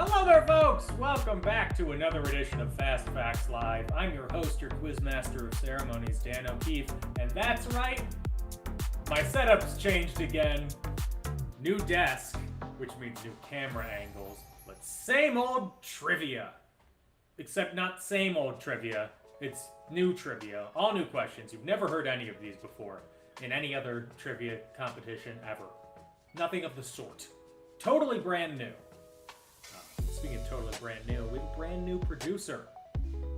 Hello there, folks! Welcome back to another edition of Fast Facts Live. I'm your host, your quizmaster of ceremonies, Dan O'Keefe, and that's right, my setup's changed again. New desk, which means new camera angles, but same old trivia. Except not same old trivia, it's new trivia. All new questions. You've never heard any of these before in any other trivia competition ever. Nothing of the sort. Totally brand new. Speaking of totally brand new, we have a brand new producer.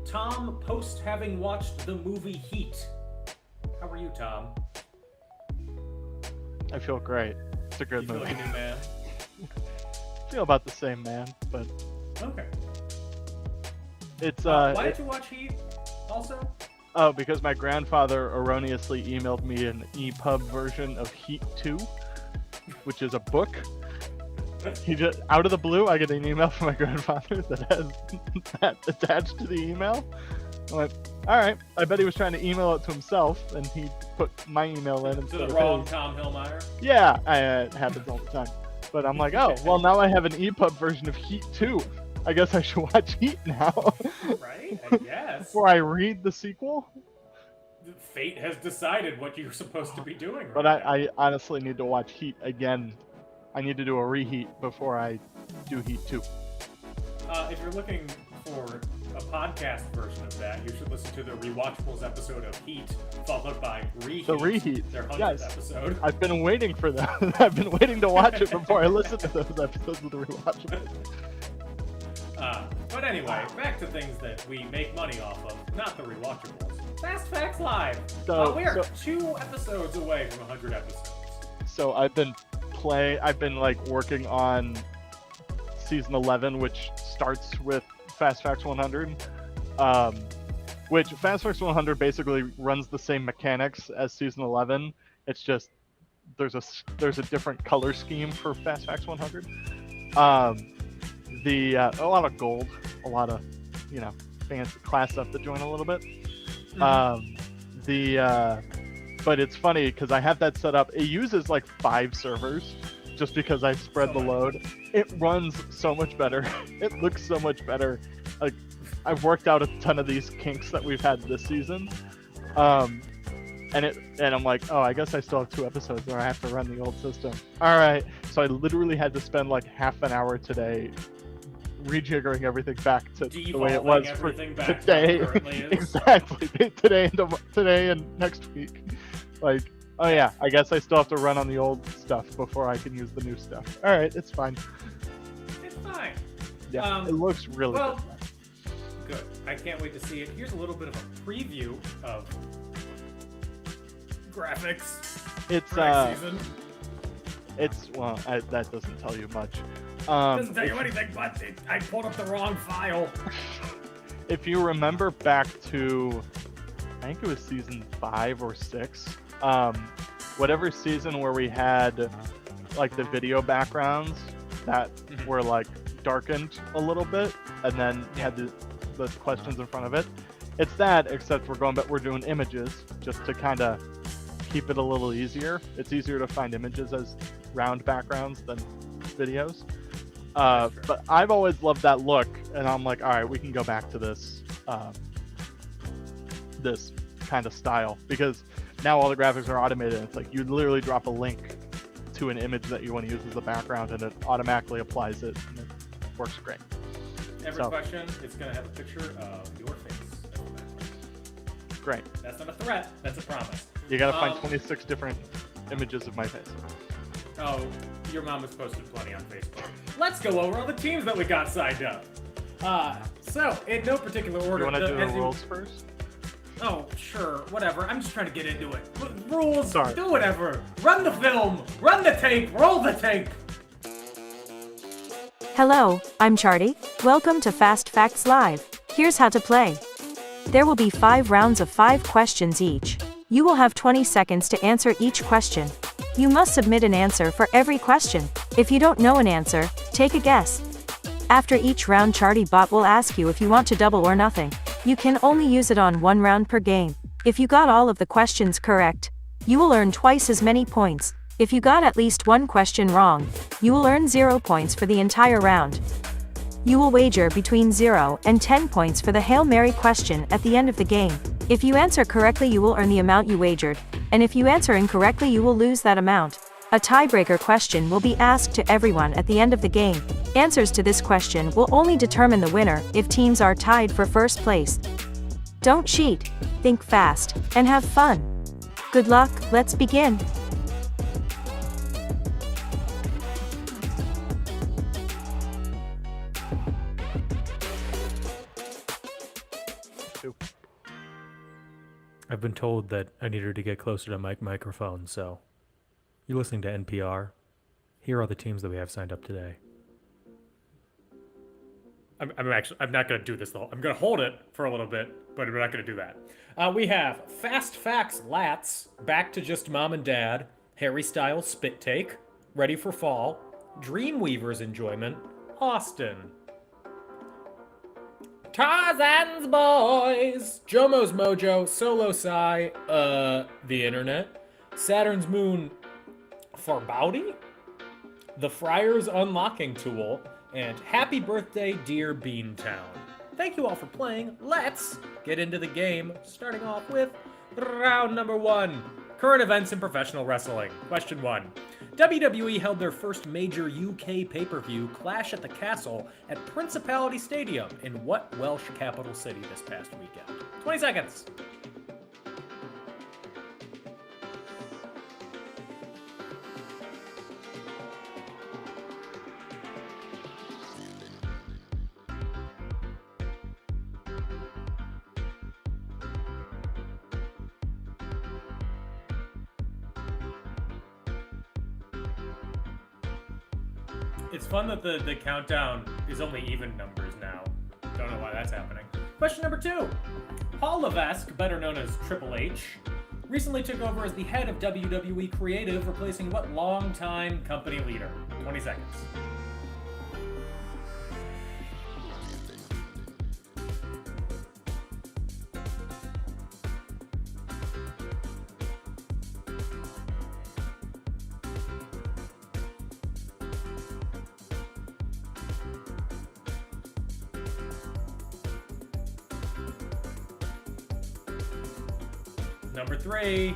Tom, post having watched the movie Heat. How are you, Tom? I feel great. It's a good You movie. feel like a new man? I feel about the same, man, but Okay. it's Why did you watch Heat also? oh, because my grandfather erroneously emailed me an EPUB version of Heat 2, which is a book. He just, out of the blue, I get an email from my grandfather that has that attached to the email. I'm like, all right. I bet he was trying to email it to himself, and he put my email in To instead the of wrong his. Tom Hillmeyer? Yeah, it happens all the time. But I'm like, oh, well, now I have an EPUB version of Heat 2. I guess I should watch Heat now. Right? I guess. Before I read the sequel. Fate has decided what you're supposed to be doing right But now. I honestly need to watch Heat again. I need to do a reheat before I do Heat 2. If you're looking for a podcast version of that, you should listen to the Rewatchables episode of Heat, followed by Reheat. The Reheat, Their 100th yes. episode. I've been waiting for that. I've been waiting to watch it before I listen to those episodes of the Rewatchables. But anyway, back to things that we make money off of, not the Rewatchables. Fast Facts Live! We are 2 episodes away from 100 episodes. So I've been like working on season 11, which starts with Fast Facts 100. Which Fast Facts 100 basically runs the same mechanics as season 11. It's just there's a different color scheme for Fast Facts 100. A lot of gold, a lot of fancy class up to join a little bit. But it's funny because I have that set up. It uses like 5 servers just because I spread the load. It runs so much better. It looks so much better. Like I've worked out a ton of these kinks that we've had this season. And I'm like, oh, I guess I still have 2 episodes where I have to run the old system. All right. So I literally had to spend like half an hour today rejiggering everything back to the way it was for today. Exactly. Today and next week. Like, oh yeah, I guess I still have to run on the old stuff before I can use the new stuff. All right, it's fine. It's fine. Yeah, it looks really good. Good. I can't wait to see it. Here's a little bit of a preview of graphics. It's for next season. That doesn't tell you much. Doesn't tell you anything, but I pulled up the wrong file. If you remember back to, I think it was season 5 or 6, whatever season where we had like the video backgrounds that were like darkened a little bit, and then had the questions in front of it. It's that, except we're doing images just to kind of keep it a little easier. It's easier to find images as round backgrounds than videos. But I've always loved that look, and I'm like, all right, we can go back to this this kind of style, because now all the graphics are automated. It's like you literally drop a link to an image that you want to use as a background, and it automatically applies it, and it works great. Every question, it's going to have a picture of your face as the background. Great. That's not a threat, that's a promise. You gotta find 26 different images of my face. Oh, your mom has posted plenty on Facebook. Let's go over all the teams that we got signed up. So, in no particular order. You want to do the rules first? Oh, sure, whatever. I'm just trying to get into it. Rules, Sorry. Do whatever. Run the film, run the tape, roll the tape. Hello, I'm Charty. Welcome to Fast Facts Live. Here's how to play. There will be 5 rounds of 5 questions each. You will have 20 seconds to answer each question. You must submit an answer for every question. If you don't know an answer, take a guess. After each round, Charty Bot will ask you if you want to double or nothing. You can only use it on 1 round per game. If you got all of the questions correct, you will earn twice as many points. If you got at least 1 question wrong, you will earn 0 points for the entire round. You will wager between 0 and 10 points for the Hail Mary question at the end of the game. If you answer correctly, you will earn the amount you wagered, and if you answer incorrectly, you will lose that amount. A tiebreaker question will be asked to everyone at the end of the game. Answers to this question will only determine the winner if teams are tied for first place. Don't cheat, think fast, and have fun. Good luck, let's begin. I've been told that I needed to get closer to my microphone, so you're listening to NPR. Here are the teams that we have signed up today. I'm not going to do this though. I'm going to hold it for a little bit, but we're not going to do that. We have Fast Facts Lats, Back to Just Mom and Dad, Harry Styles Spit Take, Ready for Fall, Dreamweaver's Enjoyment, Austin. Tarzan's Boys, Jomo's Mojo, Solo Sai, the Internet, Saturn's Moon, Farbouty, The Friar's Unlocking Tool, and Happy Birthday, Dear Beantown. Thank you all for playing. Let's get into the game, starting off with round number 1. Current events in professional wrestling. Question 1. WWE held their first major UK pay-per-view, Clash at the Castle, at Principality Stadium in what Welsh capital city this past weekend? 20 seconds. It's fun that the countdown is only even numbers now. Don't know why that's happening. Question number 2. Paul Levesque, better known as Triple H, recently took over as the head of WWE Creative, replacing what longtime company leader? 20 seconds. Number 3.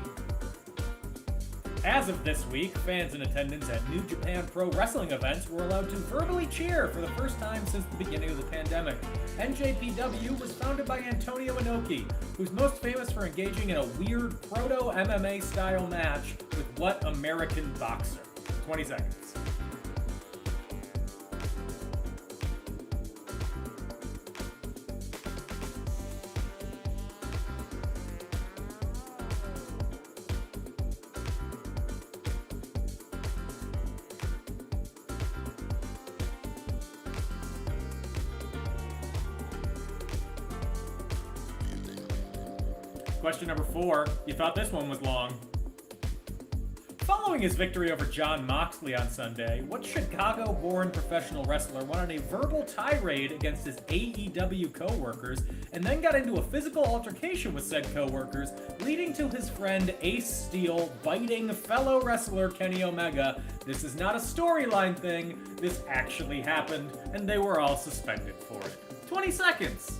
As of this week, fans in attendance at New Japan Pro Wrestling events were allowed to verbally cheer for the first time since the beginning of the pandemic. NJPW was founded by Antonio Inoki, who's most famous for engaging in a weird proto-MMA style match with what American boxer? 20 seconds. Question number 4. You thought this one was long. Following his victory over Jon Moxley on Sunday, what Chicago-born professional wrestler went on a verbal tirade against his AEW co-workers and then got into a physical altercation with said co-workers, leading to his friend Ace Steel biting fellow wrestler Kenny Omega? This is not a storyline thing, this actually happened, and they were all suspended for it. 20 seconds!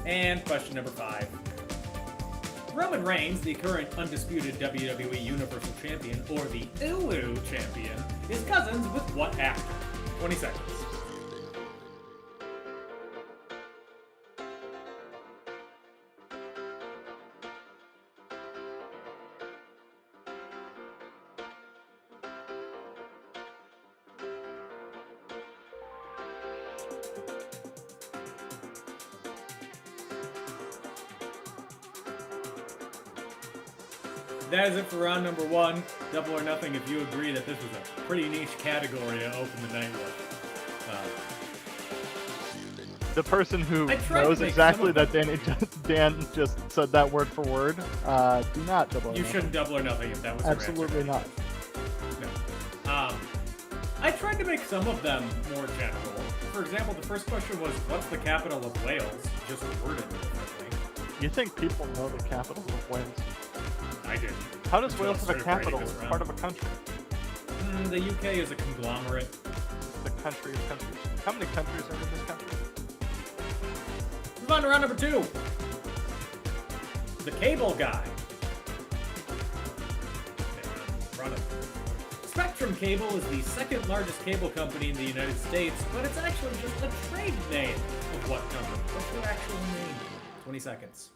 And question number 5. Roman Reigns, the current undisputed WWE Universal Champion, or the Ulu Champion, is cousins with what actor? 20 seconds. That is it for round number 1. Double or nothing if you agree that this was a pretty niche category to open the night with. the person who I tried to knows make exactly some of that Dan just said that word for word, do not double. You shouldn't double or nothing if that was Absolutely your answer. not. No. I tried to make some of them more general. For example, the first question was, what's the capital of Wales? Just worded differently. You think people know the capital of Wales? I didn't. How does Until Wales have a I started capital? writing It's this part round. of a country. The UK is a conglomerate. The country of countries. How many countries are in this country? Move on to round number 2. The cable guy. Okay, run it. Spectrum Cable is the second largest cable company in the United States, but it's actually just a trade name of what company? What's their actual name? 20 seconds.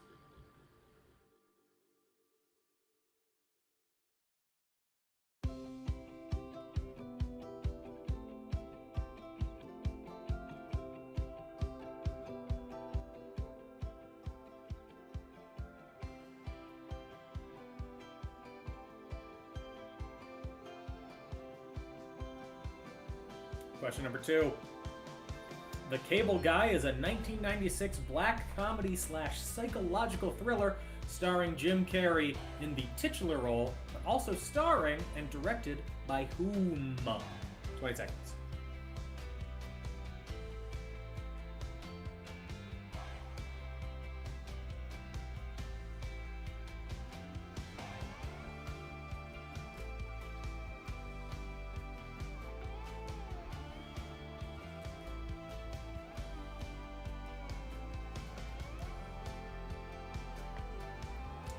Question number 2. The Cable Guy is a 1996 black comedy / psychological thriller starring Jim Carrey in the titular role, but also starring and directed by whom? 20 seconds.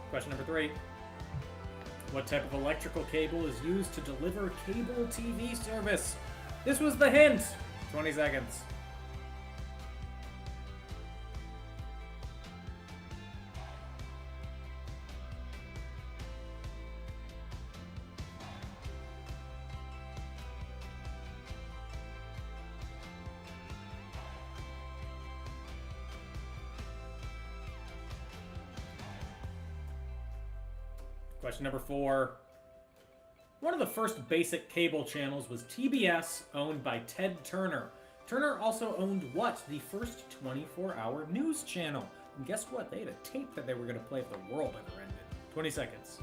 Question number 3. What type of electrical cable is used to deliver cable TV service? This was the hint. 20 seconds. Question number 4. One of the first basic cable channels was TBS, owned by Ted Turner. Turner also owned what? The first 24-hour news channel. And guess what? They had a tape that they were going to play if the world ever ended. 20 seconds.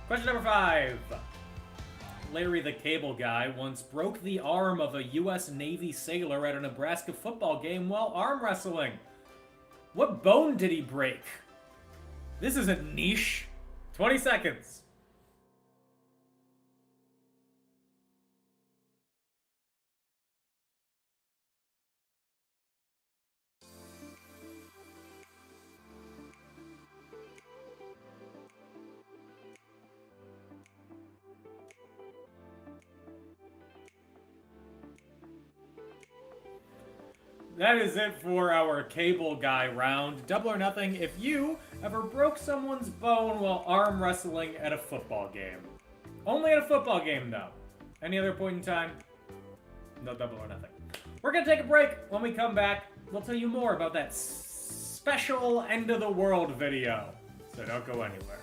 Question number 5. Larry the Cable Guy once broke the arm of a U.S. Navy sailor at a Nebraska football game while arm wrestling. What bone did he break? This isn't niche. 20 seconds. That is it for our Cable Guy round. Double or nothing if you ever broke someone's bone while arm wrestling at a football game. Only at a football game, though. Any other point in time? No double or nothing. We're going to take a break. When we come back, we'll tell you more about that special end of the world video. So don't go anywhere.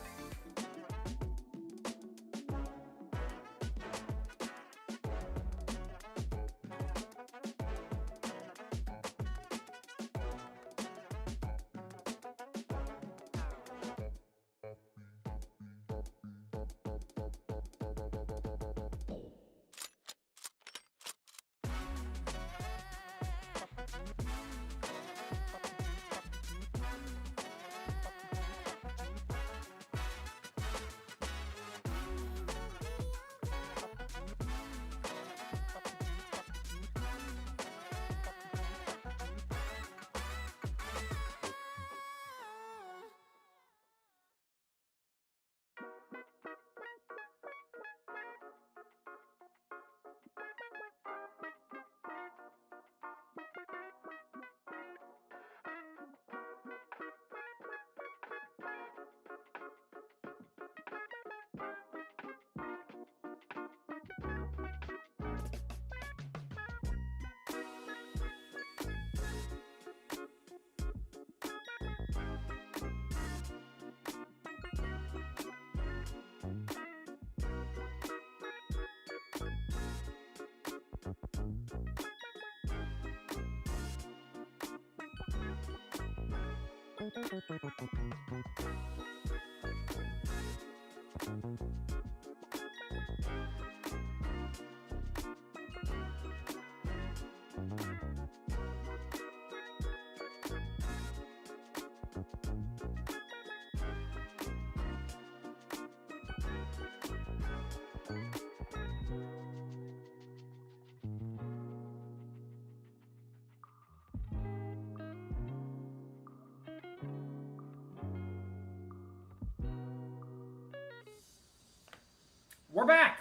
We're back!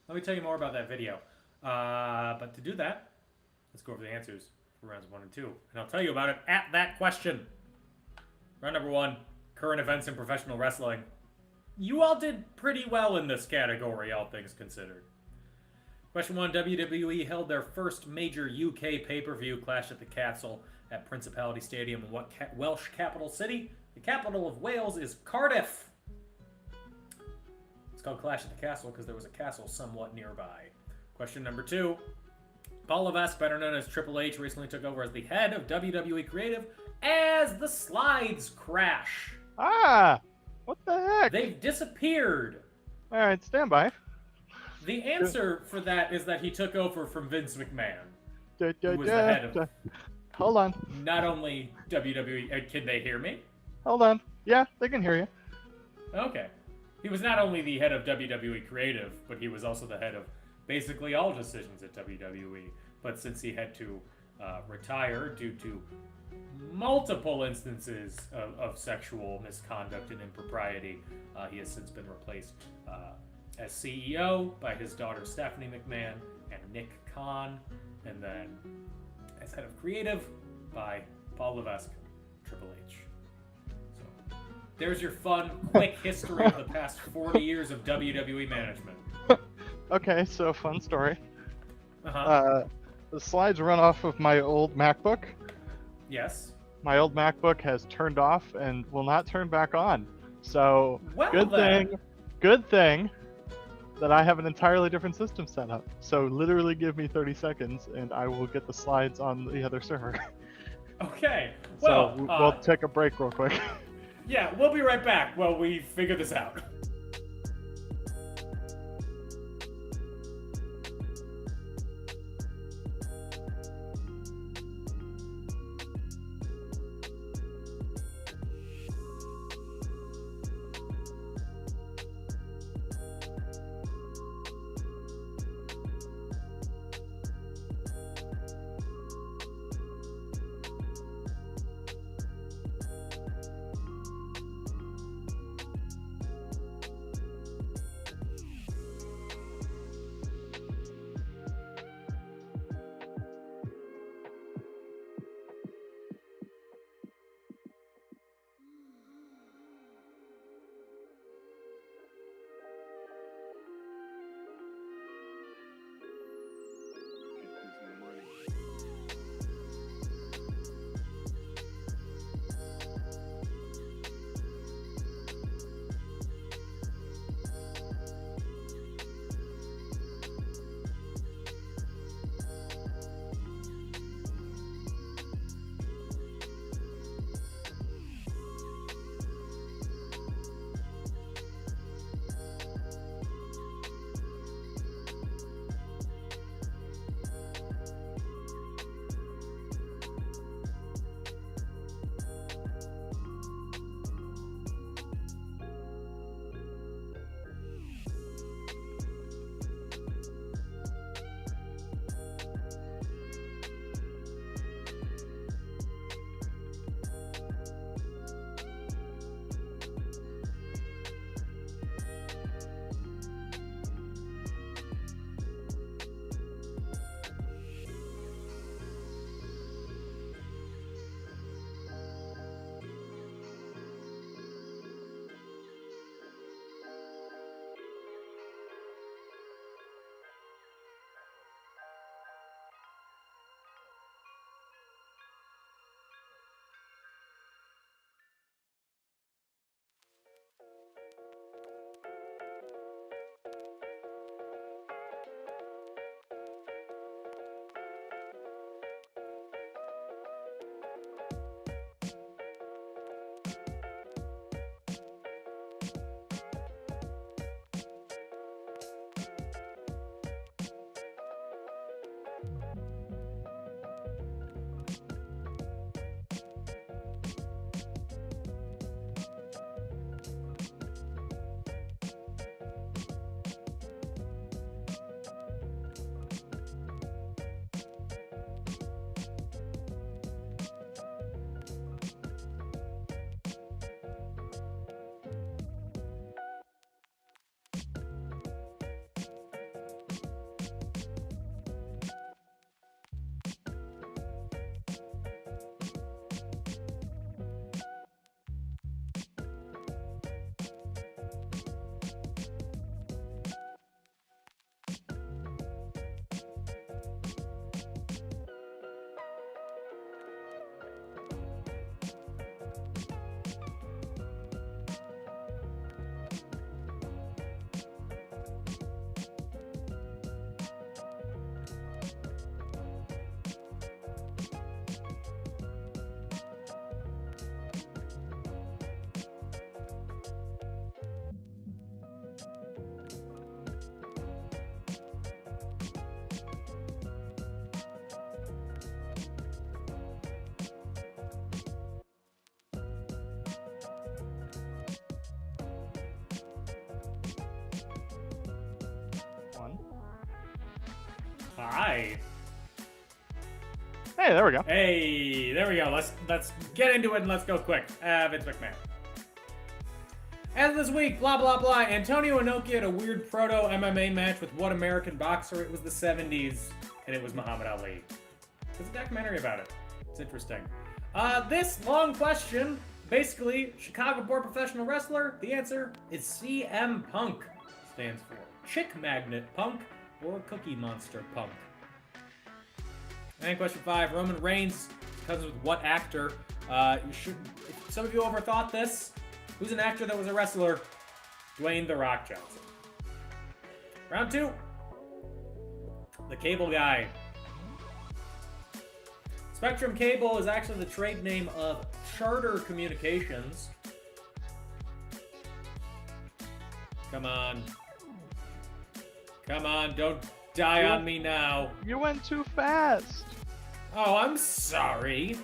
Let me tell you more about that video. But to do that, let's go over the answers for rounds 1 and 2. And I'll tell you about it at that question. Round number 1, current events in professional wrestling. You all did pretty well in this category, all things considered. Question 1, WWE held their first major UK pay-per-view, Clash at the Castle, at Principality Stadium in what Welsh capital city? The capital of Wales is Cardiff. It's called Clash at the Castle because there was a castle somewhat nearby. Question number 2. Paul Levesque, better known as Triple H, recently took over as the head of WWE Creative as the slides crash. Ah! What the heck? They've disappeared. All right, stand by. The answer for that is that he took over from Vince McMahon, who was the head of Hold on. not only WWE... Can they hear me? Hold on. Yeah, they can hear you. Okay. He was not only the head of WWE Creative, but he was also the head of basically all decisions at WWE. But since he had to retire due to multiple instances of sexual misconduct and impropriety, he has since been replaced as CEO by his daughter Stephanie McMahon and Nick Khan, and then as head of creative by Paul Levesque, Triple H. So there's your fun, quick history of the past 40 years of WWE management. Okay, so fun story. Uh-huh. The slides run off of my old MacBook. Yes. My old MacBook has turned off and will not turn back on. So Well good thing that I have an entirely different system set up. So literally give me 30 seconds and I will get the slides on the other server. Okay. Well, so we'll take a break real quick. yeah, we'll be right back while we figure this out. Hi. Hey, there we go. Hey, there we go. Let's get into it and let's go quick. Vince McMahon. As this week, blah blah blah, Antonio Inoki had a weird proto MMA match with what American boxer? It was the 70s, and it was Muhammad Ali. There's a documentary about it. It's interesting. This long question, basically, Chicago-born professional wrestler. The answer is CM Punk. Stands for Chick Magnet Punk or Cookie Monster Punk. And question 5, Roman Reigns cousins with what actor? If some of you overthought this. Who's an actor that was a wrestler? Dwayne The Rock Johnson. Round 2. The Cable Guy. Spectrum Cable is actually the trade name of Charter Communications. Come on. Come on, don't die on me now. You went too fast. Oh, I'm sorry.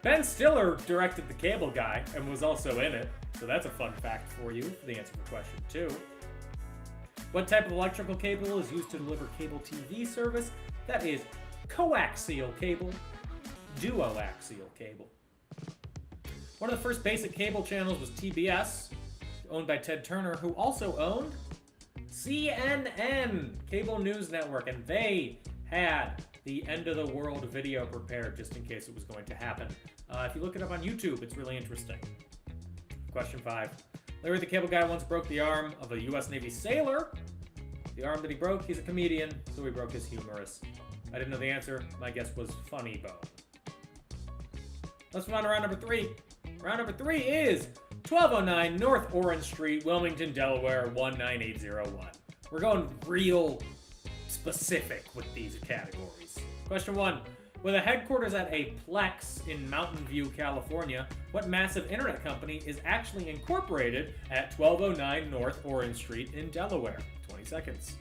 Ben Stiller directed The Cable Guy and was also in it, so that's a fun fact for you for the answer to question 2. What type of electrical cable is used to deliver cable TV service? That is coaxial cable, duoaxial cable. One of the first basic cable channels was TBS, owned by Ted Turner, who also owned CNN, Cable News Network, and they had the end of the world video prepared just in case it was going to happen. If you look it up on YouTube, it's really interesting. Question 5. Larry the Cable Guy once broke the arm of a U.S. Navy sailor. The arm that he broke, he's a comedian, so he broke his humerus. I didn't know the answer. My guess was funny bone. Let's move on to round number 3. Round number 3 is 1209 North Orange Street, Wilmington, Delaware, 19801. We're going real specific with these categories. Question 1. With a headquarters at a Plex in Mountain View, California, what massive internet company is actually incorporated at 1209 North Orange Street in Delaware? 20 seconds.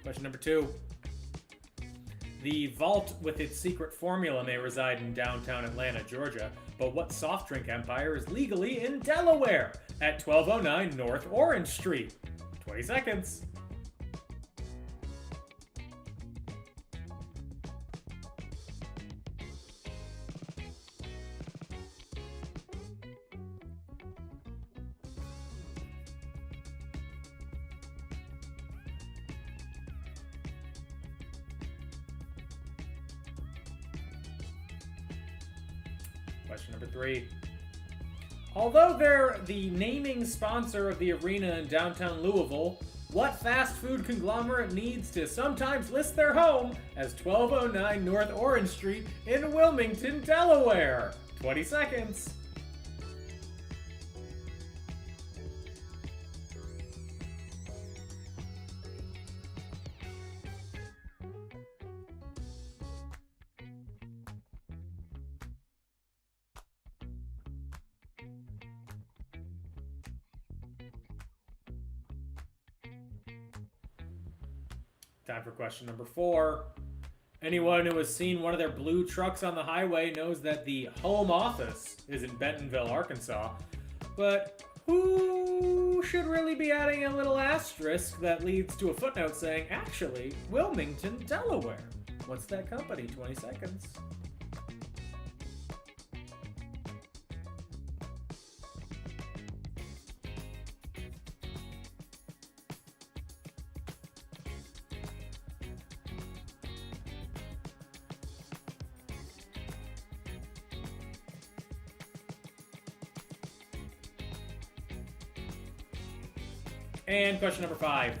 Question number 2. The vault with its secret formula may reside in downtown Atlanta, Georgia, but what soft drink empire is legally in Delaware at 1209 North Orange Street? 20 seconds. Question number 3. Although they're the naming sponsor of the arena in downtown Louisville, what fast food conglomerate needs to sometimes list their home as 1209 North Orange Street in Wilmington, Delaware? 20 seconds. Time for question number 4. Anyone who has seen one of their blue trucks on the highway knows that the home office is in Bentonville, Arkansas. But who should really be adding a little asterisk that leads to a footnote saying, actually, Wilmington, Delaware? What's that company? 20 seconds. And question number 5.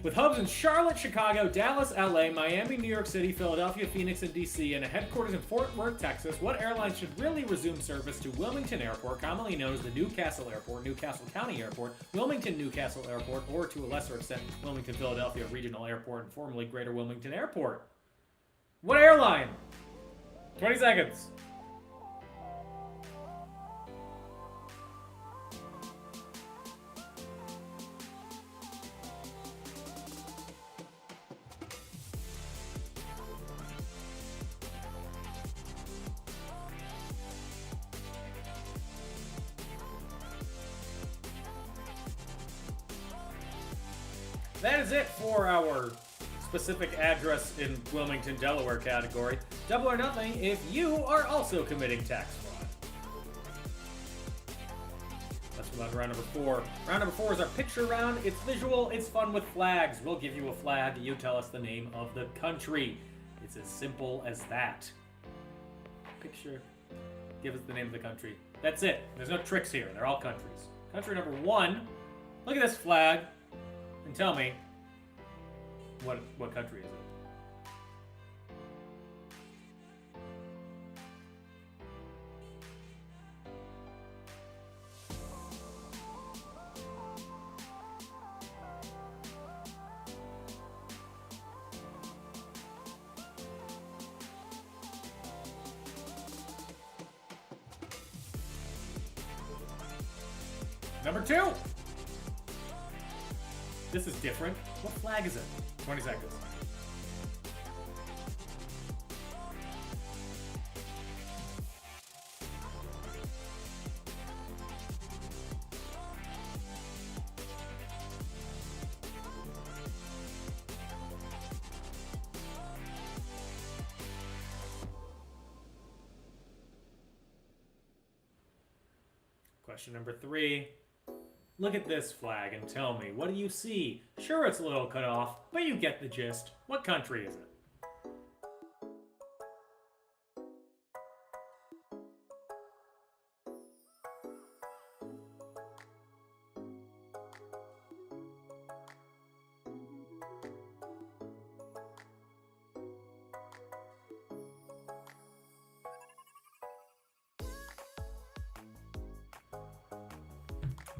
With hubs in Charlotte, Chicago, Dallas, LA, Miami, New York City, Philadelphia, Phoenix, and DC, and a headquarters in Fort Worth, Texas, what airline should really resume service to Wilmington Airport, commonly known as the Newcastle Airport, Newcastle County Airport, Wilmington Newcastle Airport, or to a lesser extent, Wilmington Philadelphia Regional Airport, and formerly Greater Wilmington Airport? What airline? 20 seconds. That is it for our specific address in Wilmington, Delaware category. Double or nothing if you are also committing tax fraud. Let's move on to round number 4. Round number 4 is our picture round. It's visual, it's fun with flags. We'll give you a flag, you tell us the name of the country. It's as simple as that. Picture, give us the name of the country. That's it. There's no tricks here. They're all countries. Country number 1, look at this flag and tell me what country is it? Number 2! This is different. What flag is it? 20 seconds. Question number 3. Look at this flag and tell me, what do you see? Sure, it's a little cut off, but you get the gist. What country is it?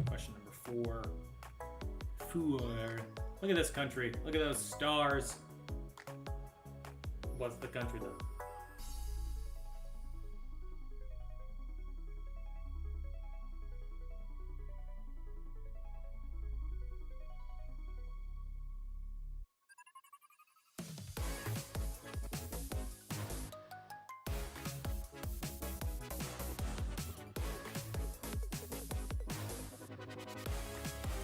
Question number 4. Look at this country. Look at those stars. What's the country though?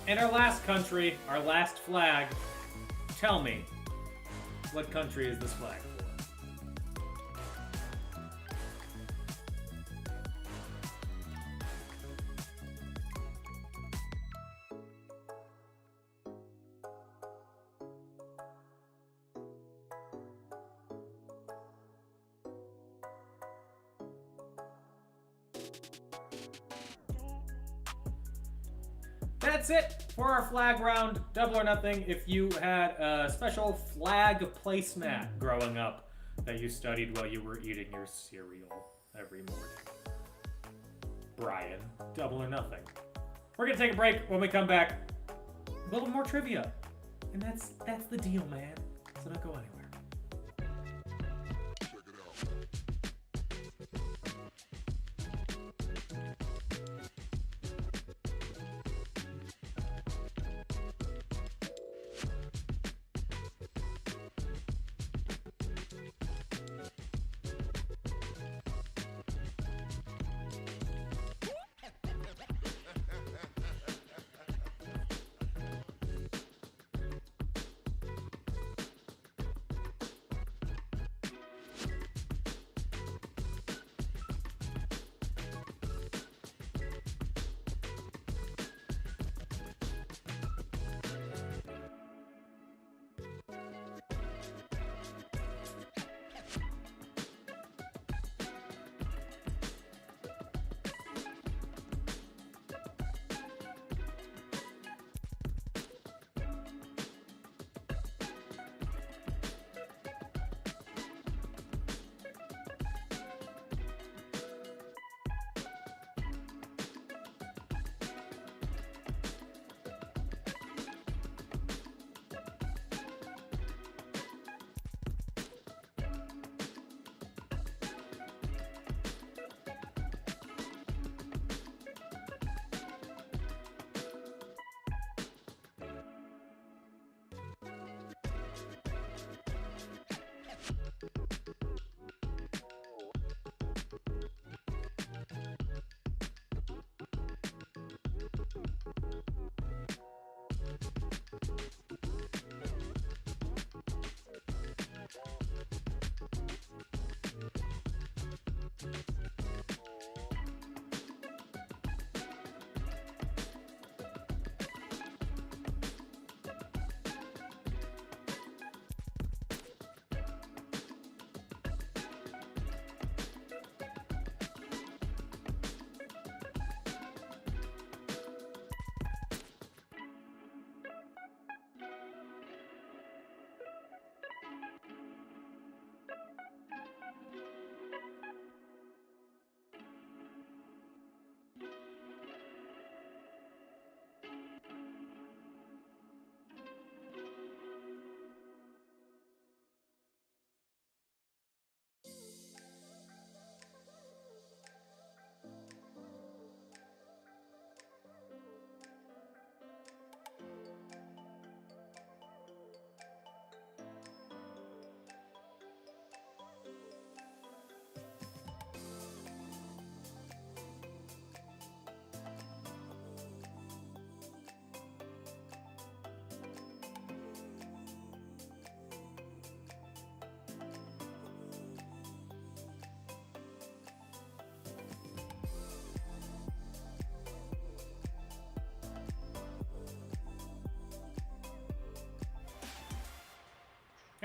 And our last country, our last flag, tell me, what country is this flag for? That's it for our flag round. Double or nothing if you had a special flag placemat growing up that you studied while you were eating your cereal every morning. Brian, double or nothing. We're gonna take a break. When we come back, a little more trivia. And that's the deal, man. So don't go anywhere.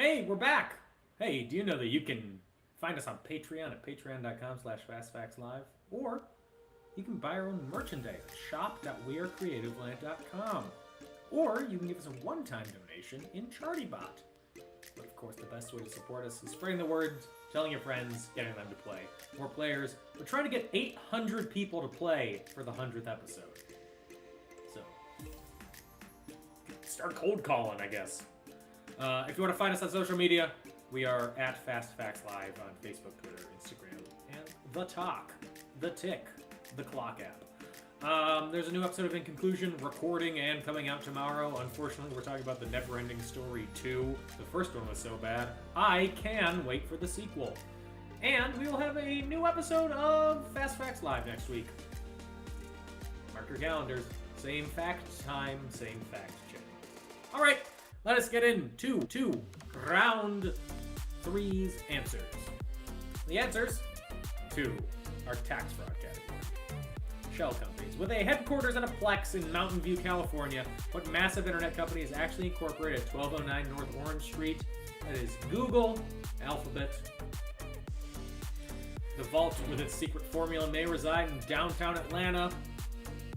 Hey, we're back. Hey, do you know that you can find us on Patreon at patreon.com/fastfactslive, or you can buy our own merchandise at shop.wearecreativeland.com, or you can give us a one-time donation in ChartyBot. But of course, the best way to support us is spreading the word, telling your friends, getting them to play. More players. We're trying to get 800 people to play for the 100th episode. So, start cold calling, I guess. If you want to find us on social media, we are at Fast Facts Live on Facebook, Twitter, Instagram, and The Talk, The Tick, The Clock app. There's a new episode of In Conclusion, recording and coming out tomorrow. Unfortunately, we're talking about the Neverending Story 2. The first one was so bad, I can wait for the sequel. And we will have a new episode of Fast Facts Live next week. Mark your calendars. Same fact time, same fact check. All right, let us get into round 3's answers. The answers to our tax fraud category. Shell companies. With a headquarters and a plex in Mountain View, California, what massive internet company is actually incorporated at 1209 North Orange Street? That is Google, Alphabet. The vault with its secret formula may reside in downtown Atlanta.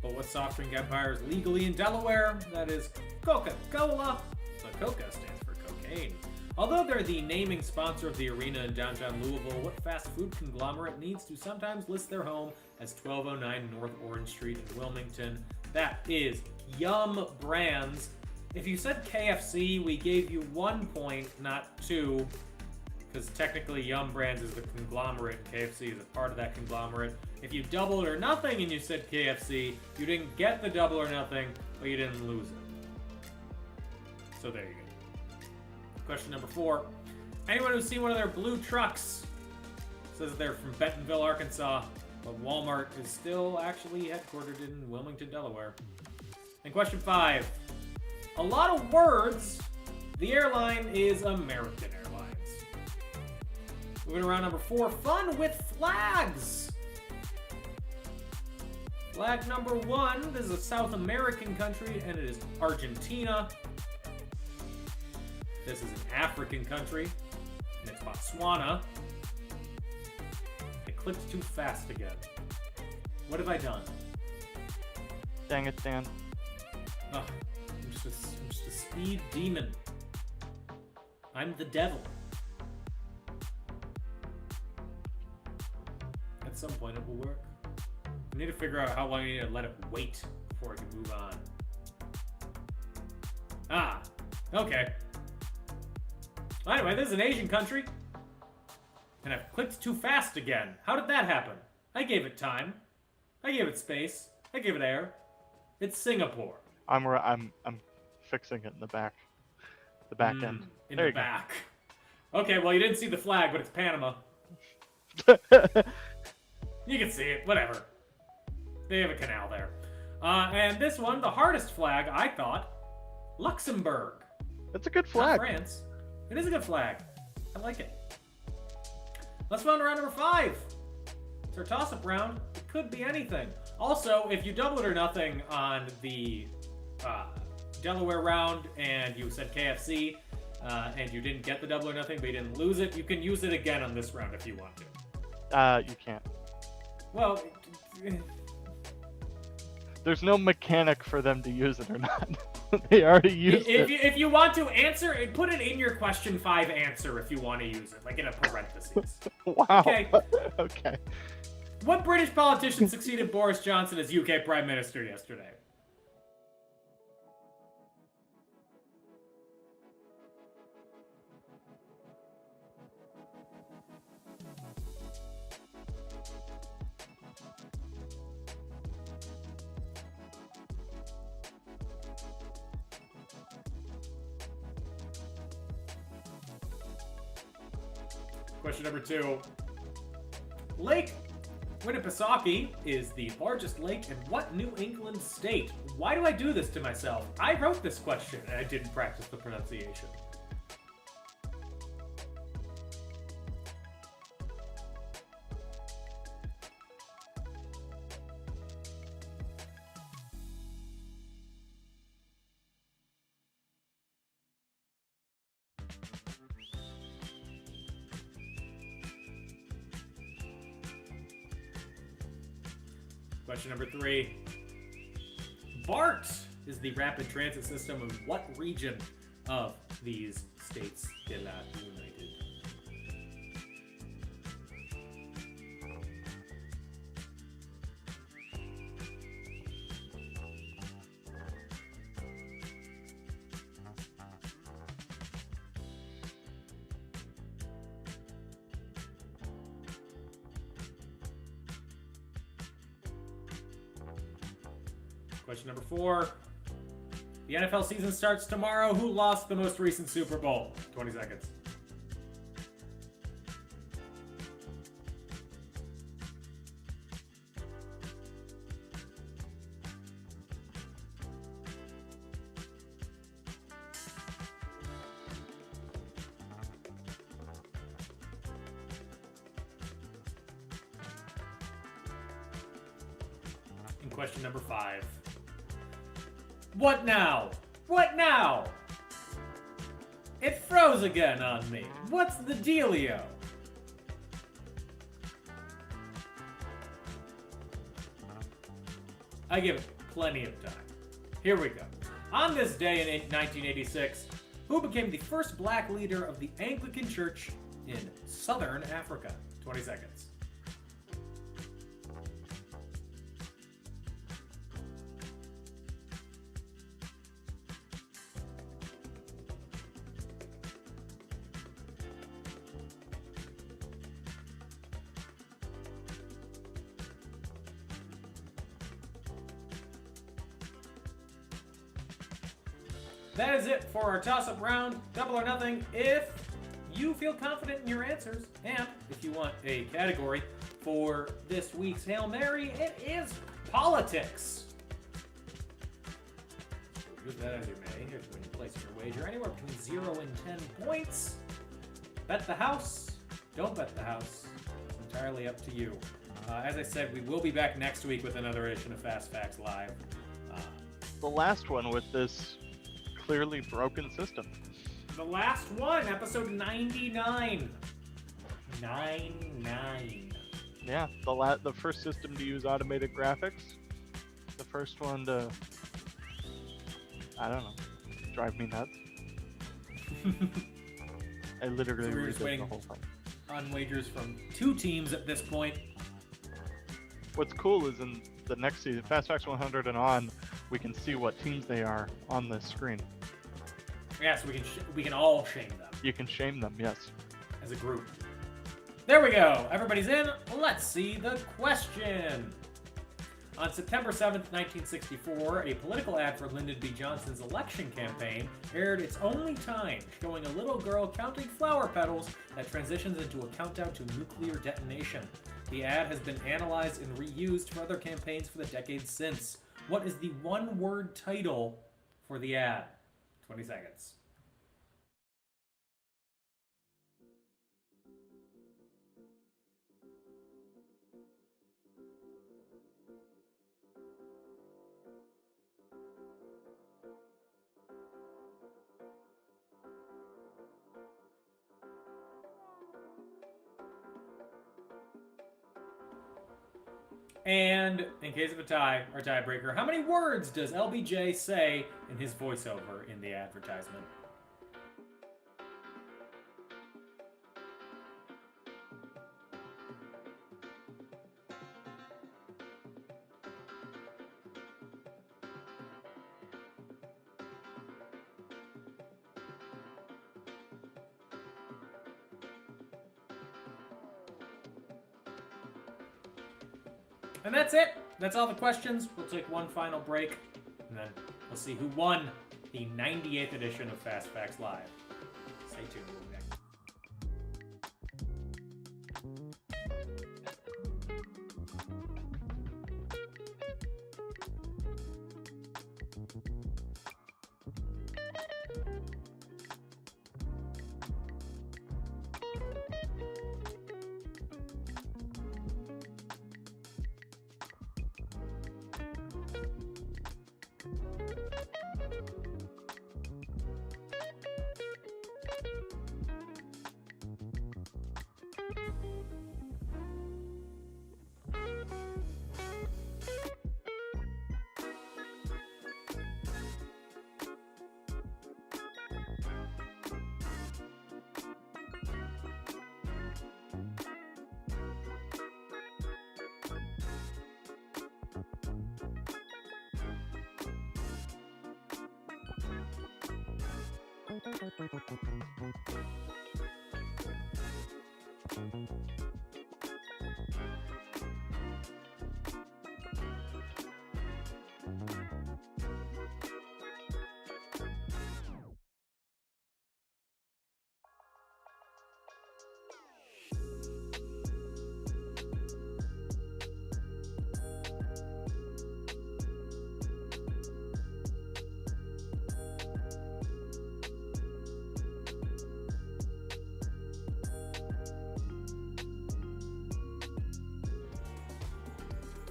But what soft drink empire is legally in Delaware? That is Coca-Cola. The Coca stands for cocaine. Although they're the naming sponsor of the arena in downtown Louisville, what fast food conglomerate needs to sometimes list their home as 1209 North Orange Street in Wilmington? That is Yum Brands. If you said KFC, we gave you 1 point, not 2, because technically Yum Brands is the conglomerate and KFC is a part of that conglomerate. If you doubled or nothing and you said KFC, you didn't get the double or nothing, but you didn't lose it. So there you go. Question number 4. Anyone who's seen one of their blue trucks says they're from Bentonville, Arkansas, but Walmart is still actually headquartered in Wilmington, Delaware. And question 5. A lot of words. The airline is American Airlines. Moving around number 4. Fun with flags. Flag number 1. This is a South American country, and it is Argentina. This is an African country, and it's Botswana. I clicked too fast again. What have I done? Dang it, Dan. Ugh, I'm just a speed demon. I'm the devil. At some point it will work. I need to figure out how long I need to let it wait before I can move on. Ah, okay. Anyway, this is an Asian country. And I've clicked too fast again. How did that happen? I gave it time. I gave it space. I gave it air. It's Singapore. I'm fixing it in the back. The back end. In There the you go. back. Okay, well, you didn't see the flag, but it's Panama. You can see it. Whatever. They have a canal there. And this one, the hardest flag, I thought, Luxembourg. That's a good Not flag. France. It is a good flag. I like it. Let's move on to round number 5. It's our toss-up round. It could be anything. Also, if you double it or nothing on the Delaware round and you said KFC and you didn't get the double or nothing but you didn't lose it, you can use it again on this round if you want to. You can't. Well, There's no mechanic for them to use it or not. They already used it. if you want to answer, put it in your question 5 answer if you want to use it, like in a parentheses. Wow. Okay. Okay. What British politician succeeded Boris Johnson as UK Prime Minister yesterday? Question number 2. Lake Winnipesaukee is the largest lake in what New England state? Why do I do this to myself? I wrote this question and I didn't practice the pronunciation. Question number 3. BART is the rapid transit system of what region of these states de la United? Question number 4. The NFL season starts tomorrow. Who lost the most recent Super Bowl? 20 seconds. And question number 5. What now? What now? It froze again on me. What's the dealio? I give it plenty of time. Here we go. On this day in 1986, who became the first black leader of the Anglican Church in Southern Africa? 20 seconds. That is it for our toss-up round. Double or nothing if you feel confident in your answers. And if you want a category for this week's Hail Mary, it is politics. Use that as you may. Here's when you place your wager. Anywhere between 0 and 10 points. Bet the house. Don't bet the house. It's entirely up to you. As I said, we will be back next week with another edition of Fast Facts Live. The last one with this clearly broken system. The last one, episode 99. 99. Yeah, the first system to use automated graphics. The first one to, I don't know, drive me nuts. I literally So we're just redid the waiting whole thing. on wagers from 2 teams at this point. What's cool is in the next season, Fast Facts 100 and on, we can see what teams they are on the screen. Yeah, so we can all shame them You can shame them, yes. as a group. There we go. Everybody's in. Let's see the question. On September 7th, 1964, a political ad for Lyndon B. Johnson's election campaign aired its only time, showing a little girl counting flower petals that transitions into a countdown to nuclear detonation. The ad has been analyzed and reused for other campaigns for the decades since. What is the one-word title for the ad? 20 seconds. And in case of a tie, or tiebreaker, how many words does LBJ say in his voiceover in the advertisement? And that's it. That's all the questions. We'll take one final break, and then we'll see who won the 98th edition of Fast Facts Live. Stay tuned. We'll be back.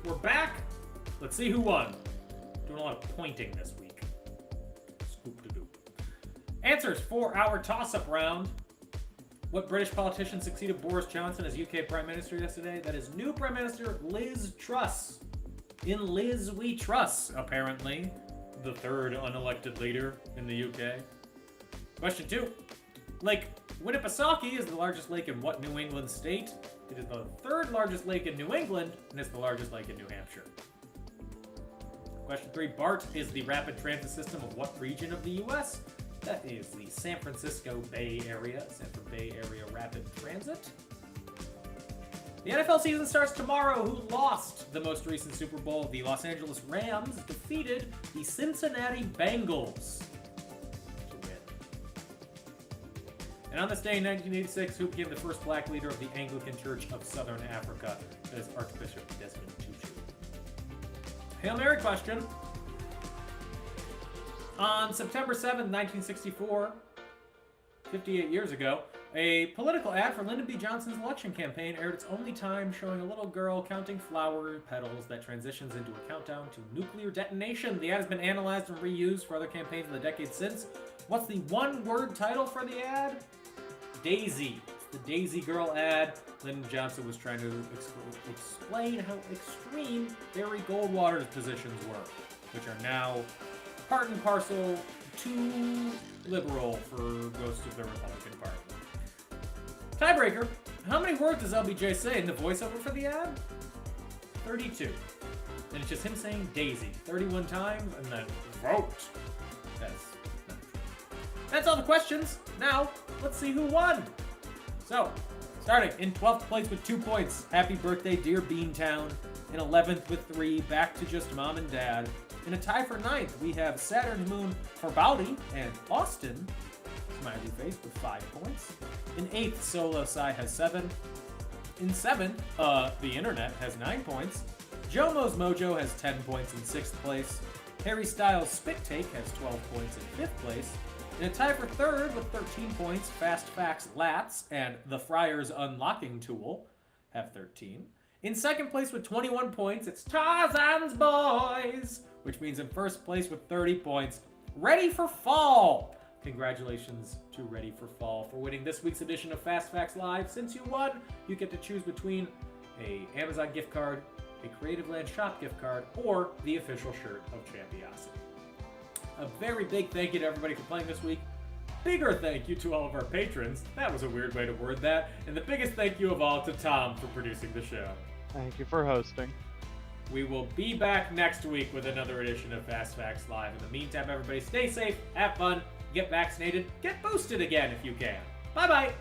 We're back. Let's see who won. Doing a lot of pointing this week. Scoop-de-doop. Answers for our toss-up round. What British politician succeeded Boris Johnson as UK Prime Minister yesterday? That is new Prime Minister Liz Truss. In Liz we trust, apparently. The third unelected leader in the UK. Question 2. Lake Winnipesaukee is the largest lake in what New England state? It is the third largest lake in New England, and it's the largest lake in New Hampshire. Question 3. BART is the rapid transit system of what region of the U.S.? That is the San Francisco Bay Area. Sanford Bay Area Rapid Transit. The NFL season starts tomorrow. Who lost the most recent Super Bowl? The Los Angeles Rams defeated the Cincinnati Bengals to win. And on this day in 1986, who became the first black leader of the Anglican Church of Southern Africa? That is Archbishop Desmond Tutu. Hail Mary question. On September 7th, 1964, 58 years ago, a political ad for Lyndon B. Johnson's election campaign aired its only time, showing a little girl counting flower petals that transitions into a countdown to nuclear detonation. The ad has been analyzed and reused for other campaigns in the decades since. What's the one-word title for the ad? Daisy. It's the Daisy Girl ad. Lyndon Johnson was trying to explain how extreme Barry Goldwater's positions were, which are now part and parcel too liberal for most of the Republican Party. Tiebreaker. How many words does LBJ say in the voiceover for the ad? 32. And it's just him saying Daisy 31 times and then vote. That's all the questions. Now, let's see who won. So, starting in 12th place with 2 points. Happy birthday, dear Beantown. In 11th with 3, back to just mom and dad. In a tie for 9th, we have Saturn Moon for Bowdy and Austin, smiley face, with 5 points. In 8th, Solo Sai has 7. In 7th, the Internet has 9 points. Jomo's Mojo has 10 points in 6th place. Harry Styles' Spit Take has 12 points in 5th place. In a tie for 3rd with 13 points, Fast Facts Lats and The Friar's Unlocking Tool have 13. In 2nd place with 21 points, it's Tarzan's Boys, which means in 1st place with 30 points, Ready for Fall. Congratulations to Ready for Fall for winning this week's edition of Fast Facts Live. Since you won, you get to choose between a Amazon gift card, a Creative Land Shop gift card, or the official shirt of Champiosity. A very big thank you to everybody for playing this week. Bigger thank you to all of our patrons. That was a weird way to word that. And the biggest thank you of all to Tom for producing the show. Thank you for hosting. We will be back next week with another edition of Fast Facts Live. In the meantime, everybody stay safe, have fun, get vaccinated, get boosted again if you can. Bye-bye!